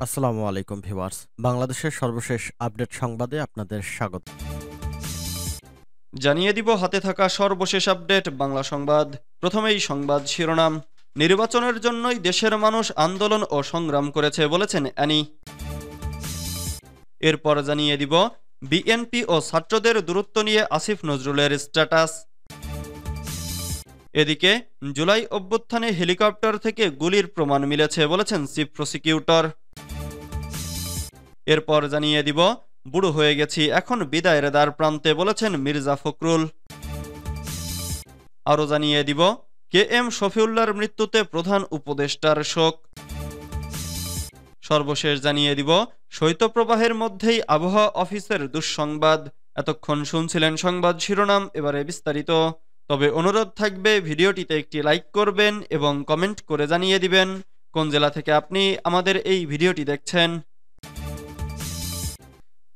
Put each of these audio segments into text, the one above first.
আসসালামু আলাইকুম ভিউয়ার্স। বাংলাদেশের সর্বশেষ আপডেট সংবাদে আপনাদের স্বাগত। জানিয়ে দিব হাতে থাকা সর্বশেষ আপডেট বাংলা সংবাদ। প্রথমেই সংবাদ শিরোনাম। নির্বাচনের জন্যই দেশের মানুষ আন্দোলন ও সংগ্রাম করেছে বলেছেন অ্যানি। এরপর জানিয়ে দিব বিএনপি ও ছাত্রদের দূরত্ব নিয়ে আসিফ নজরুলের স্ট্যাটাস। এদিকে জুলাই অভ্যুত্থানে হেলিকপ্টার থেকে গুলির প্রমাণ মিলেছে বলেছেন চিফ প্রসিকিউটর। এরপর জানিয়ে দিব বুড়ো হয়ে গেছি, এখন বিদায়ের দ্বার প্রান্তে বলেছেন মির্জা ফখরুল। আরও জানিয়ে দিব কে এম শফিউল্লাহর মৃত্যুতে প্রধান উপদেষ্টার শোক। সর্বশেষ জানিয়ে দিব শৈত্যপ্রবাহের মধ্যেই আবহাওয়া অফিসের দুঃসংবাদ। এতক্ষণ শুনছিলেন সংবাদ শিরোনাম, এবারে বিস্তারিত। তবে অনুরোধ থাকবে ভিডিওটিতে একটি লাইক করবেন এবং কমেন্ট করে জানিয়ে দিবেন কোন জেলা থেকে আপনি আমাদের এই ভিডিওটি দেখছেন।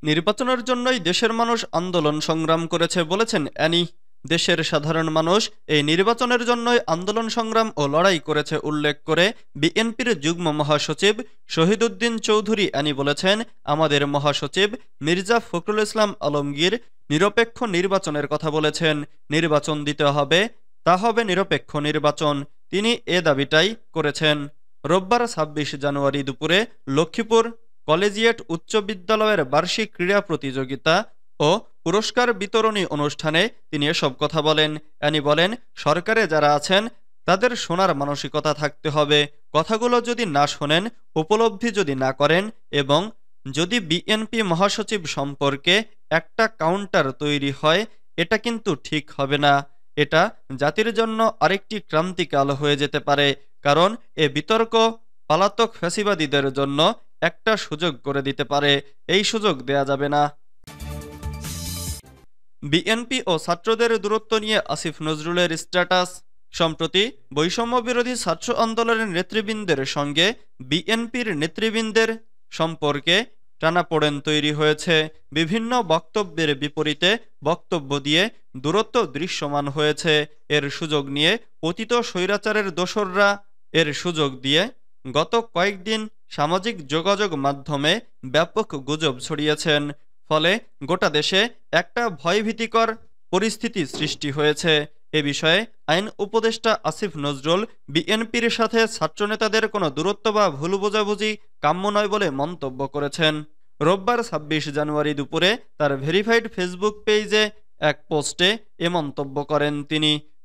নির্বাচনের জন্যই দেশের মানুষ আন্দোলন সংগ্রাম করেছে বলেছেন অ্যানি। দেশের সাধারণ মানুষ এই নির্বাচনের জন্যই আন্দোলন সংগ্রাম ও লড়াই করেছে উল্লেখ করে বিএনপির যুগ্ম মহাসচিব শহীদুদ্দিন চৌধুরী অ্যানি বলেছেন, আমাদের মহাসচিব মির্জা ফখরুল ইসলাম আলমগীর নিরপেক্ষ নির্বাচনের কথা বলেছেন। নির্বাচন দিতে হবে, তা হবে নিরপেক্ষ নির্বাচন। তিনি এ দাবিটাই করেছেন। রোববার ২৬ জানুয়ারি দুপুরে লক্ষ্মীপুর কলেজিয়েট উচ্চ বিদ্যালয়ের বার্ষিক ক্রীড়া প্রতিযোগিতা ও পুরস্কার বিতরণী অনুষ্ঠানে তিনি এসব কথা বলেন। অ্যানি বলেন, সরকারে যারা আছেন তাদের শোনার মানসিকতা থাকতে হবে। কথাগুলো যদি না শোনেন, উপলব্ধি যদি না করেন এবং যদি বিএনপি মহাসচিব সম্পর্কে একটা কাউন্টার তৈরি হয়, এটা কিন্তু ঠিক হবে না। এটা জাতির জন্য আরেকটি ক্রান্তিকাল হয়ে যেতে পারে, কারণ এ বিতর্ক পলাতক ফ্যাসিবাদীদের জন্য একটা সুযোগ করে দিতে পারে। এই সুযোগ দেয়া যাবে না। বিএনপি ও ছাত্রদের দূরত্ব নিয়ে আসিফ নজরুলের স্ট্যাটাস। সম্প্রতি বৈষম্য বিরোধী ছাত্র আন্দোলনের নেতৃবৃন্দের সঙ্গে বিএনপির নেতৃবৃন্দের সম্পর্কে টানাপোড়েন তৈরি হয়েছে। বিভিন্ন বক্তব্যের বিপরীতে বক্তব্য দিয়ে দূরত্ব দৃশ্যমান হয়েছে। এর সুযোগ নিয়ে পতিত স্বৈরাচারের দোসররা গত কয়েকদিন সামাজিক যোগাযোগ মাধ্যমে ব্যাপক গুজব ছড়িয়েছেন। ফলে গোটা দেশে একটা ভয়ভীতিকর পরিস্থিতি সৃষ্টি হয়েছে। এ বিষয়ে আইন উপদেষ্টা আসিফ নজরুল বিএনপির সাথে ছাত্রনেতাদের কোনো দূরত্ব বা ভুল বোঝাবুঝি কাম্য নয় বলে মন্তব্য করেছেন। রোববার ২৬ জানুয়ারি দুপুরে তার ভেরিফাইড ফেসবুক পেজে এক পোস্টে এ মন্তব্য করেন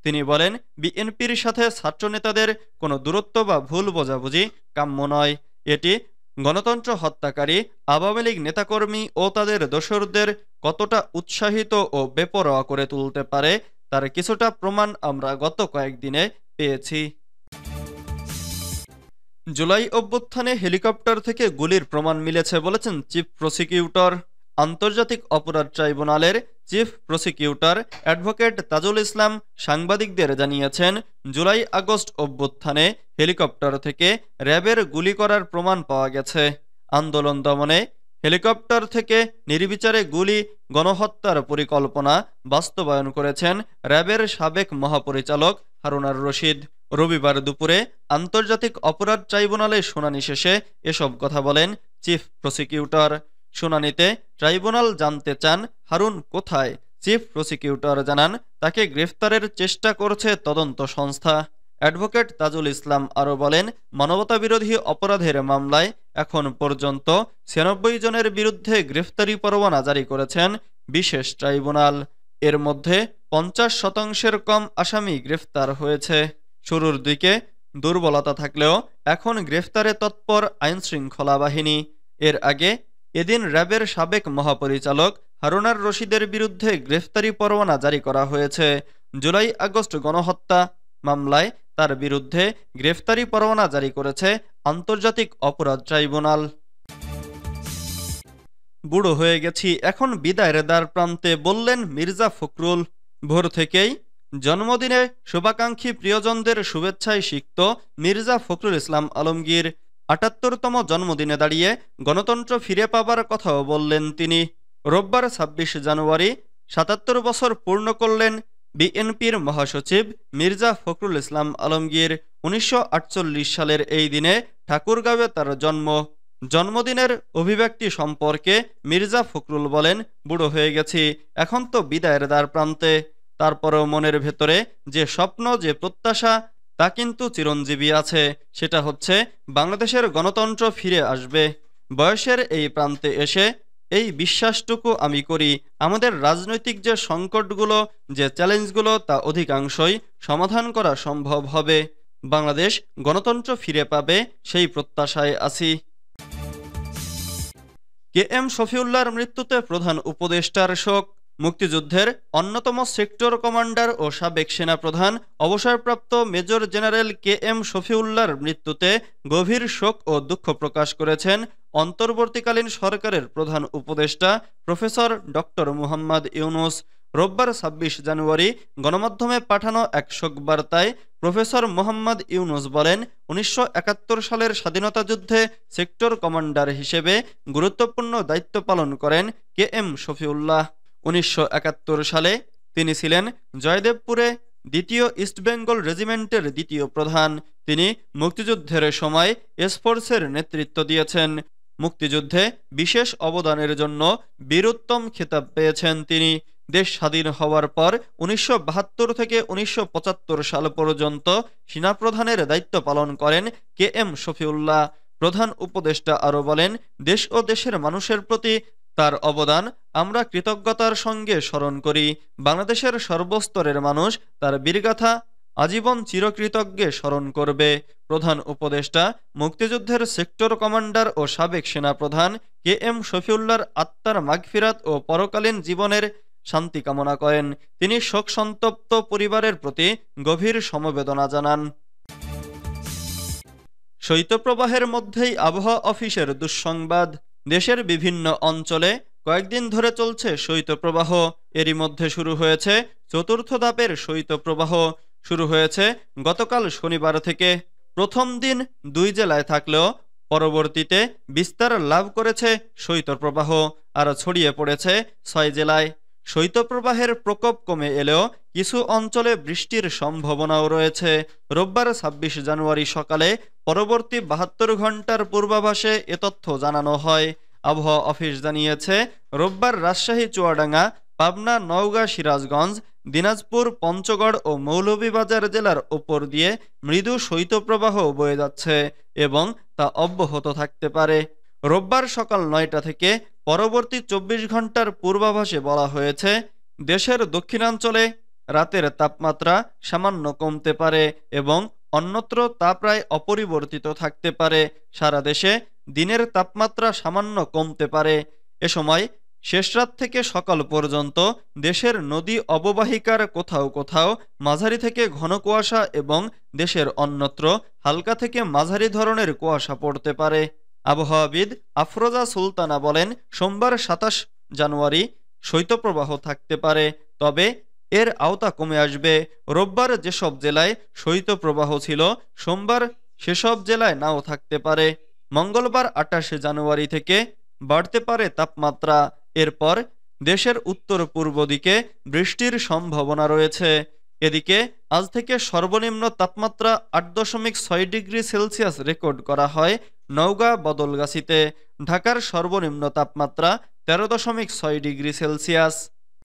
তিনি বলেন, বিএনপির সাথে ছাত্রনেতাদের কোনো দূরত্ব বা ভুল বোঝাবুঝি কাম্য নয়। এটি গণতন্ত্র হত্যাকারী আওয়ামী লীগ নেতাকর্মী ও তাদের দোসরদের কতটা উৎসাহিত ও বেপরোয়া করে তুলতে পারে তার কিছুটা প্রমাণ আমরা গত কয়েকদিনে পেয়েছি। জুলাই অভ্যুত্থানে হেলিকপ্টার থেকে গুলির প্রমাণ মিলেছে বলেছেন চিফ প্রসিকিউটর। আন্তর্জাতিক অপরাধ ট্রাইব্যুনালের chief prosecutor advocate Tajul Islam সাংবাদিকদের জানিয়েছেন, জুলাই আগস্ট অভ্যুত্থানে হেলিকপ্টার থেকে র্যাবের গুলি করার প্রমাণ পাওয়া গেছে। আন্দোলন দমনে হেলিকপ্টার থেকে নির্বিচারে গুলি গণহত্যার পরিকল্পনা বাস্তবায়ন করেছেন র্যাবের সাবেক মহাপরিচালক হারুনার রশিদ। রবিবার দুপুরে আন্তর্জাতিক অপরাধ ট্রাইব্যুনালে শুনানি শেষে এসব কথা বলেন চিফ প্রসিকিউটর। শুনানিতে ট্রাইব্যুনাল জানতে চান হারুন কোথায়। চিফ প্রসিকিউটর জানান, তাকে গ্রেফতারের চেষ্টা করছে তদন্ত সংস্থা। অ্যাডভোকেট তাজুল ইসলাম আরও বলেন, মানবতাবিরোধী অপরাধের মামলায় এখন পর্যন্ত ৯৬ জনের বিরুদ্ধে গ্রেফতারি পরোয়ানা জারি করেছেন বিশেষ ট্রাইব্যুনাল। এর মধ্যে ৫০% কম আসামি গ্রেফতার হয়েছে। শুরুর দিকে দুর্বলতা থাকলেও এখন গ্রেফতারে তৎপর আইনশৃঙ্খলা বাহিনী। এর আগে এদিন র্যাবের সাবেক মহাপরিচালক হারুনার রশিদের বিরুদ্ধে গ্রেফতারি পরোয়ানা জারি করা হয়েছে। জুলাই আগস্ট গণহত্যা মামলায় তার বিরুদ্ধে গ্রেফতারি পরোয়ানা জারি করেছে আন্তর্জাতিক অপরাধ ট্রাইব্যুনাল। বুড়ো হয়ে গেছি, এখন বিদায়ের দ্বার প্রান্তে বললেন মির্জা ফখরুল। ভোর থেকেই জন্মদিনে শুভাকাঙ্ক্ষী প্রিয়জনদের শুভেচ্ছায় সিক্ত মির্জা ফখরুল ইসলাম আলমগীর ৭৮তম জন্মদিনে দাঁড়িয়ে গণতন্ত্র ফিরে পাবার কথাও বললেন তিনি। রোববার ২৬ জানুয়ারি ৭৭ বছর পূর্ণ করলেন বিএনপির মহাসচিব মির্জা ফখরুল ইসলাম আলমগীর। ১৯৪৮ সালের এই দিনে ঠাকুরগাঁওয়ে তার জন্ম। জন্মদিনের অভিব্যক্তি সম্পর্কে মির্জা ফখরুল বলেন, বুড়ো হয়ে গেছি, এখন তো বিদায়ের দ্বার প্রান্তে। তারপরেও মনের ভেতরে যে স্বপ্ন, যে প্রত্যাশা, তা কিন্তু চিরঞ্জীবী আছে। সেটা হচ্ছে বাংলাদেশের গণতন্ত্র ফিরে আসবে। বয়সের এই প্রান্তে এসে এই বিশ্বাসটুকু আমি করি, আমাদের রাজনৈতিক যে সংকটগুলো, যে চ্যালেঞ্জগুলো, তা অধিকাংশই সমাধান করা সম্ভব হবে। বাংলাদেশ গণতন্ত্র ফিরে পাবে, সেই প্রত্যাশায় আছি। KM শফিউল্লাহর মৃত্যুতে প্রধান উপদেষ্টার শোক। মুক্তিযুদ্ধের অন্যতম সেক্টর কমান্ডার ও সাবেক সেনাপ্রধান অবসরপ্রাপ্ত মেজর জেনারেল KM শফিউল্লাহর মৃত্যুতে গভীর শোক ও দুঃখ প্রকাশ করেছেন অন্তর্বর্তীকালীন সরকারের প্রধান উপদেষ্টা প্রফেসর ডক্টর মুহাম্মদ ইউনূস। রোববার ২৬ জানুয়ারি গণমাধ্যমে পাঠানো এক শোকবার্তায় প্রফেসর মোহাম্মদ ইউনূস বলেন, ১৯৭১ সালের স্বাধীনতা যুদ্ধে সেক্টর কমান্ডার হিসেবে গুরুত্বপূর্ণ দায়িত্ব পালন করেন KM শফিউল্লাহ। ১৯৭১ সালে তিনি ছিলেন জয়দেবপুরে ২য় ইস্টবেঙ্গল রেজিমেন্টের ২য় প্রধান। তিনি মুক্তিযুদ্ধের সময় এসফোর্সের নেতৃত্ব দিয়েছেন। মুক্তিযুদ্ধে বিশেষ অবদানের জন্য বীরোত্তম খেতাব পেয়েছেন তিনি। দেশ স্বাধীন হওয়ার পর ১৯৭২ থেকে ১৯৭৫ সাল পর্যন্ত সেনাপ্রধানের দায়িত্ব পালন করেন KM শফিউল্লাহ। প্রধান উপদেষ্টা আরও বলেন, দেশ ও দেশের মানুষের প্রতি তার অবদান আমরা কৃতজ্ঞতার সঙ্গে স্মরণ করি। বাংলাদেশের সর্বস্তরের মানুষ তার বীরগাথা আজীবন চিরকৃতজ্ঞে স্মরণ করবে। প্রধান উপদেষ্টা মুক্তিযুদ্ধের সেক্টর কমান্ডার ও সাবেক সেনাপ্রধান KM শফিউল্লাহর আত্মার মাগফিরাত ও পরকালীন জীবনের শান্তি কামনা করেন। তিনি শোকসন্তপ্ত পরিবারের প্রতি গভীর সমবেদনা জানান। শৈত্যপ্রবাহের মধ্যেই আবহাওয়া অফিসের দুঃসংবাদ। দেশের বিভিন্ন অঞ্চলে কয়েকদিন ধরে চলছে শৈত্যপ্রবাহ। এরই মধ্যে শুরু হয়েছে চতুর্থ ধাপের শৈত্যপ্রবাহ। শুরু হয়েছে গতকাল শনিবার থেকে। প্রথম দিন ২ জেলায় থাকলেও পরবর্তীতে বিস্তার লাভ করেছে শৈত্যপ্রবাহ, আর ছড়িয়ে পড়েছে ৬ জেলায়। শৈত্যপ্রবাহের প্রকোপ কমে এলেও কিছু অঞ্চলে বৃষ্টির সম্ভাবনাও রয়েছে। রোববার ২৬ জানুয়ারি সকালে পরবর্তী ৭২ ঘন্টার পূর্বাভাসে এ তথ্য জানানো হয়। আবহাওয়া অফিস জানিয়েছে, রোববার রাজশাহী, চুয়াডাঙ্গা, পাবনা, নওগাঁ, সিরাজগঞ্জ, দিনাজপুর, পঞ্চগড় ও মৌলভীবাজার জেলার ওপর দিয়ে মৃদু শৈত্যপ্রবাহ বয়ে যাচ্ছে এবং তা অব্যাহত থাকতে পারে। রোববার সকাল ৯টা থেকে পরবর্তী ২৪ ঘন্টার পূর্বাভাসে বলা হয়েছে, দেশের দক্ষিণাঞ্চলে রাতের তাপমাত্রা সামান্য কমতে পারে এবং অন্যত্র তা প্রায় অপরিবর্তিত থাকতে পারে। সারা দেশে দিনের তাপমাত্রা সামান্য কমতে পারে। এ সময় শেষরাত থেকে সকাল পর্যন্ত দেশের নদী অববাহিকার কোথাও কোথাও মাঝারি থেকে ঘন কুয়াশা এবং দেশের অন্যত্র হালকা থেকে মাঝারি ধরনের কুয়াশা পড়তে পারে। আবহাওয়াবিদ আফরোজা সুলতানা বলেন, সোমবার ২৭ জানুয়ারি শৈত্যপ্রবাহ থাকতে পারে, তবে এর আওতা কমে আসবে। রোববার যেসব জেলায় শৈত্যপ্রবাহ ছিল, সোমবার সেসব জেলায় নাও থাকতে পারে। মঙ্গলবার ২৮ জানুয়ারি থেকে বাড়তে পারে তাপমাত্রা। এরপর দেশের উত্তর পূর্ব দিকে বৃষ্টির সম্ভাবনা রয়েছে। এদিকে আজ থেকে সর্বনিম্ন তাপমাত্রা ৮.৬ ডিগ্রি সেলসিয়াস রেকর্ড করা হয় নওগাঁ বদলগাছীতে। ঢাকার সর্বনিম্ন তাপমাত্রা ১৩.৬ ডিগ্রি সেলসিয়াস।